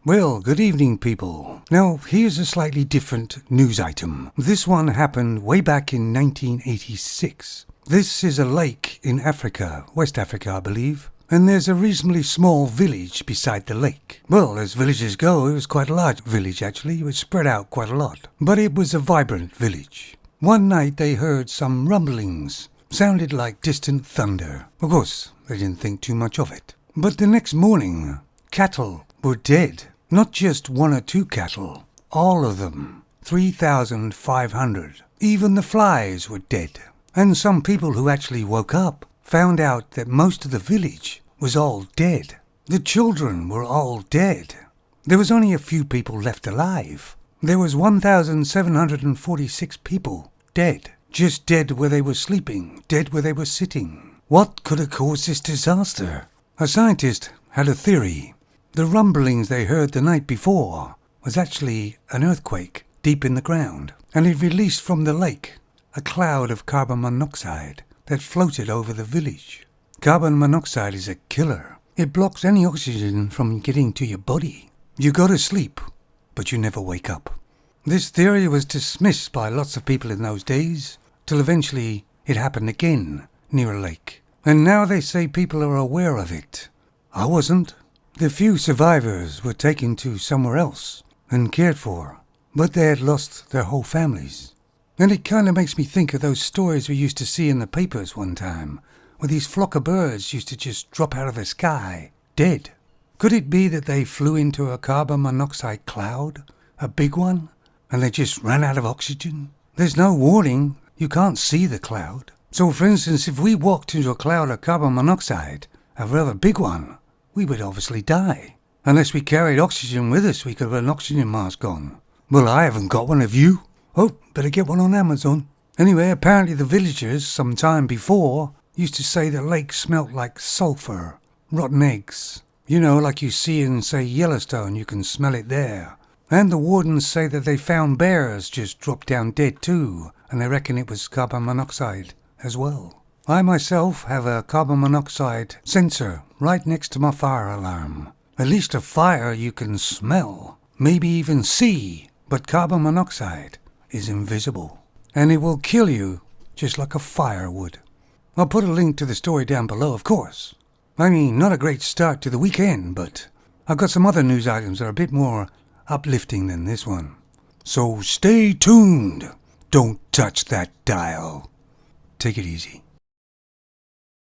Well, good evening, people. Now, here's a slightly different news item. This one happened way back in 1986. This is a lake in Africa, West Africa, I believe. And there's a reasonably small village beside the lake. Well, as villages go, it was quite a large village, actually. It was spread out quite a lot. But it was a vibrant village. One night they heard some rumblings. Sounded like distant thunder. Of course, they didn't think too much of it. But the next morning, cattle were dead. Not just one or two cattle. All of them. 3,500. Even the flies were dead. And some people who actually woke up found out that most of the village was all dead. The children were all dead. There was only a few people left alive. There was 1,746 people dead. Just dead where they were sleeping, dead where they were sitting. What could have caused this disaster? A scientist had a theory. The rumblings they heard the night before was actually an earthquake deep in the ground, and it released from the lake a cloud of carbon monoxide that floated over the village. Carbon monoxide is a killer. It blocks any oxygen from getting to your body. You go to sleep, but you never wake up. This theory was dismissed by lots of people in those days, till eventually it happened again near a lake. And now they say people are aware of it. I wasn't. The few survivors were taken to somewhere else and cared for, but they had lost their whole families. And it kind of makes me think of those stories we used to see in the papers one time, where these flock of birds used to just drop out of the sky, dead. Could it be that they flew into a carbon monoxide cloud, a big one, and they just ran out of oxygen? There's no warning. You can't see the cloud. So, for instance, if we walked into a cloud of carbon monoxide, a rather big one, we would obviously die. Unless we carried oxygen with us, we could have an oxygen mask on. Well, I haven't got one, have you? Oh, better get one on Amazon. Anyway, apparently the villagers, some time before, used to say the lake smelt like sulfur, rotten eggs. You know, like you see in, say, Yellowstone, you can smell it there. And the wardens say that they found bears just dropped down dead too, and they reckon it was carbon monoxide as well. I myself have a carbon monoxide sensor right next to my fire alarm. At least a fire you can smell, maybe even see, but carbon monoxide is invisible. And it will kill you just like a fire would. I'll put a link to the story down below, of course. I mean, not a great start to the weekend, but I've got some other news items that are a bit more uplifting than this one. So stay tuned. Don't touch that dial. Take it easy.